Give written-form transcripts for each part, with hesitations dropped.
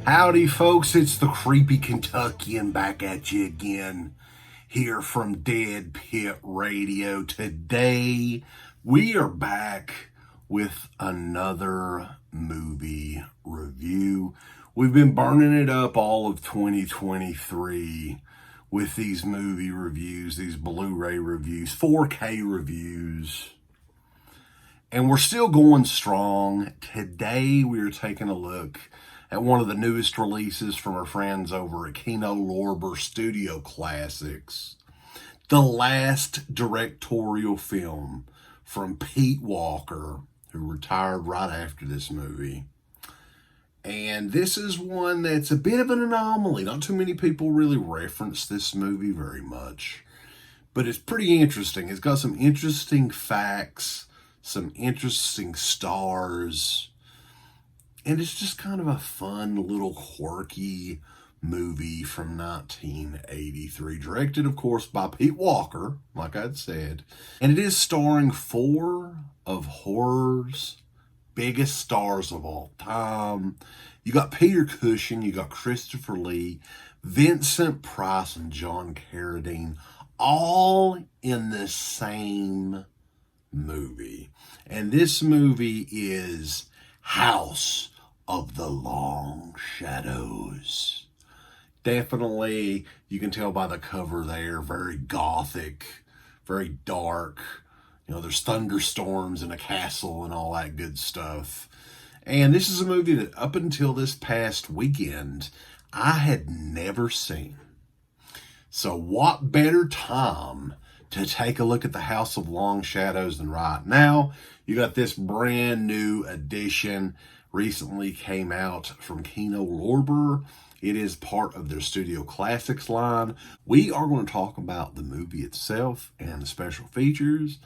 Howdy folks, it's the Creepy Kentuckian back at you again here from Dead Pit Radio. Today we are back with another movie review. We've been burning it up all of 2023 with these movie reviews, these Blu-ray reviews, 4K reviews. And we're still going strong. Today we are taking a look at one of the newest releases from our friends over at Kino Lorber Studio Classics. The last directorial film from Pete Walker, who retired right after this movie. And this is one that's a bit of an anomaly. Not too many people really reference this movie very much. But it's pretty interesting. It's got some interesting facts, some interesting stars. And it's just kind of a fun little quirky movie from 1983. Directed, of course, by Pete Walker, like I'd said. And it is starring four of horror's biggest stars of all time. You got Peter Cushing, you got Christopher Lee, Vincent Price, and John Carradine, all in the same movie. And this movie is House of the Long Shadows. Definitely, you can tell by the cover there, very gothic, very dark. You know, there's thunderstorms in a castle and all that good stuff. And this is a movie that up until this past weekend, I had never seen. So what better time to take a look at the House of Long Shadows than right now? You got this brand new edition, recently came out from Kino Lorber. It is part of their Studio Classics line. We are going to talk about the movie itself and the special features,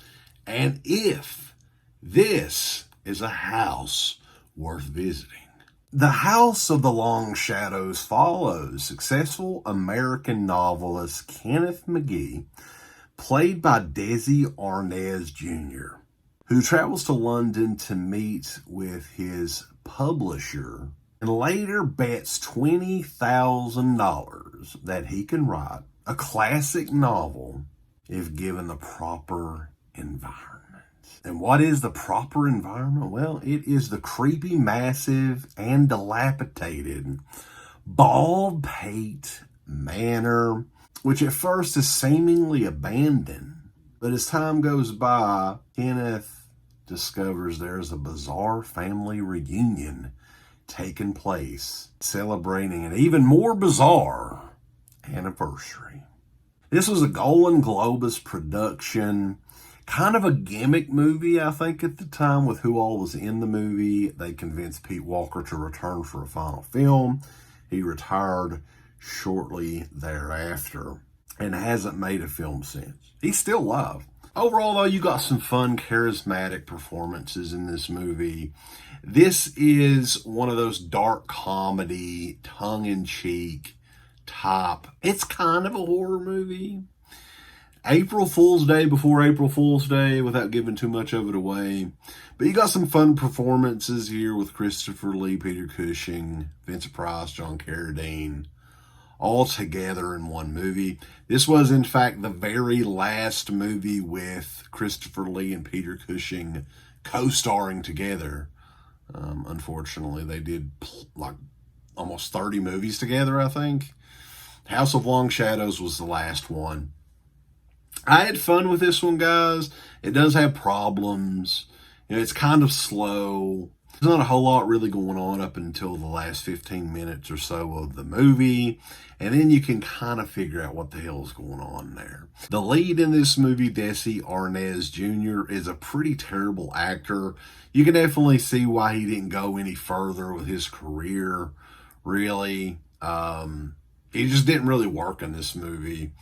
and if this is a house worth visiting. The House of the Long Shadows follows successful American novelist Kenneth McGee, played by Desi Arnaz Jr., who travels to London to meet with his publisher and later bets $20,000 that he can write a classic novel if given the proper environment. And what is the proper environment? Well, it is the creepy, massive, and dilapidated Baldpate Manor, which at first is seemingly abandoned. But as time goes by, Kenneth discovers there's a bizarre family reunion taking place, celebrating an even more bizarre anniversary. This was a Golan-Globus production, kind of a gimmick movie, I think, at the time, with who all was in the movie. They convinced Pete Walker to return for a final film. He retired shortly thereafter and hasn't made a film since. He's still alive. Overall, though, you got some fun, charismatic performances in this movie. This is one of those dark comedy, tongue-in-cheek type. It's kind of a horror movie. April Fool's Day before April Fool's Day, without giving too much of it away. But you got some fun performances here with Christopher Lee, Peter Cushing, Vincent Price, John Carradine, all together in one movie. This was, in fact, the very last movie with Christopher Lee and Peter Cushing co-starring together. Unfortunately, they did like almost 30 movies together, I think. House of Long Shadows was the last one. I had fun with this one, guys. It does have problems. You know, it's kind of slow. There's not a whole lot really going on up until the last 15 minutes or so of the movie. And then you can kind of figure out what the hell is going on there. The lead in this movie, Desi Arnaz Jr., is a pretty terrible actor. You can definitely see why he didn't go any further with his career, really. He just didn't really work in this movie.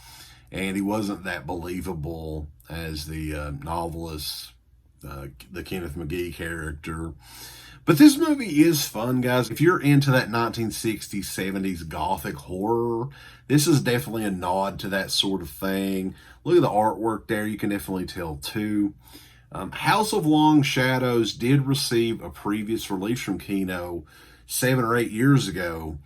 And he wasn't that believable as the novelist, the Kenneth McGee character. But this movie is fun, guys. If you're into that 1960s, 70s gothic horror, this is definitely a nod to that sort of thing. Look at the artwork there. You can definitely tell, too. House of Long Shadows did receive a previous release from Kino 7 or 8 years ago,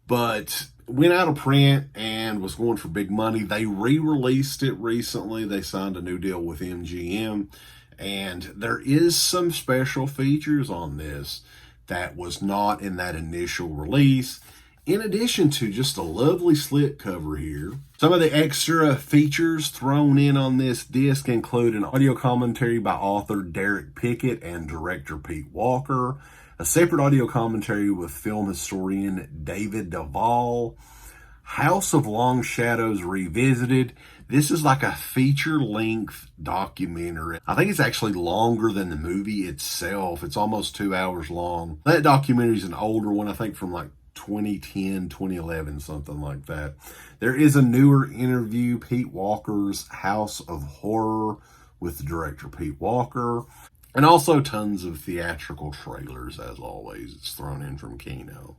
but went out of print and was going for big money. They re-released it recently. They signed a new deal with MGM, and there is some special features on this that was not in that initial release, in addition to just a lovely slip cover here. Some of the extra features thrown in on this disc include an audio commentary by author Derek Pickett and director Pete Walker, a separate audio commentary with film historian David Duvall, House of Long Shadows Revisited. This is like a feature-length documentary. I think it's actually longer than the movie itself. It's almost 2 hours long. That documentary is an older one, I think from like 2010, 2011, something like that. There is a newer interview, Pete Walker's House of Horror, with the director Pete Walker. And also tons of theatrical trailers, as always. It's thrown in from Kino.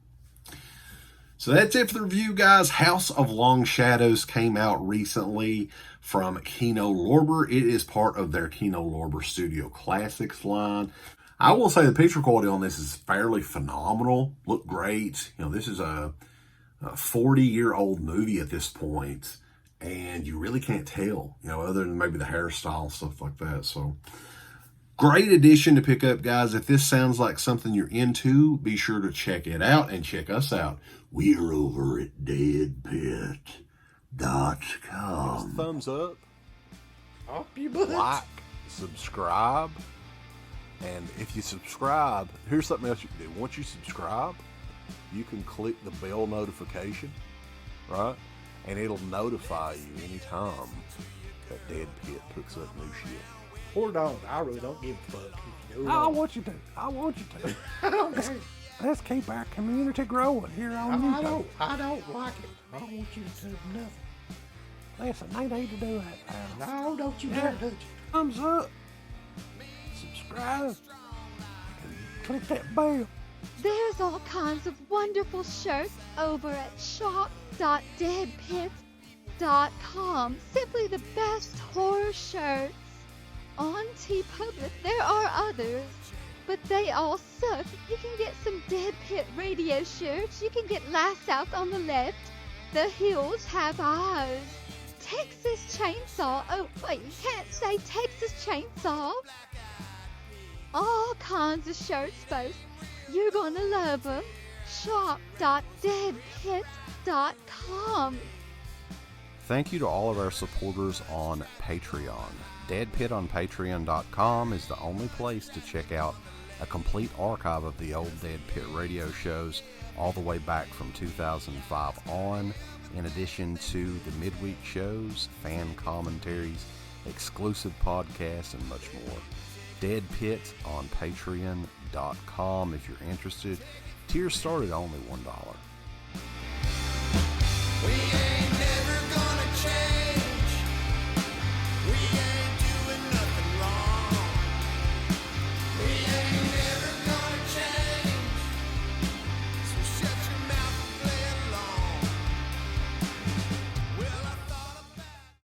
So that's it for the review, guys. House of Long Shadows came out recently from Kino Lorber. It is part of their Kino Lorber Studio Classics line. I will say the picture quality on this is fairly phenomenal. Look great. You know, this is a 40-year-old movie at this point, and you really can't tell, you know, other than maybe the hairstyle and stuff like that. So great addition to pick up, guys. If this sounds like something you're into, be sure to check it out and check us out. We are over at deadpit.com. Thumbs up, You butt. like, subscribe. And if you subscribe, here's something else you can do. Once you subscribe, you can click the bell notification, right? And it'll notify you anytime that Dead Pit puts up new shit. Or don't. I really don't give a fuck. I want you to. I want you to. I don't care. Let's keep our community growing here on YouTube. I don't like it. I don't want you to do nothing. Listen, they need to do that, pal. No, don't you dare touch it. Thumbs up. Subscribe. And click that bell. There's all kinds of wonderful shirts over at shop.deadpit.com. Simply the best horror shirts. On TeePublic, there are others, but they all suck. You can get some Dead Pit radio shirts. You can get Last Out on the Left. The Hills Have Eyes. Texas Chainsaw. Oh, wait, you can't say Texas Chainsaw. All kinds of shirts, folks. You're gonna love them. Shop.deadpit.com. Thank you to all of our supporters on Patreon. Dead Pit on Patreon.com is the only place to check out a complete archive of the old Dead Pit radio shows all the way back from 2005 on, in addition to the midweek shows, fan commentaries, exclusive podcasts, and much more. Dead Pit on Patreon.com if you're interested. Tiers start at only $1. We ain't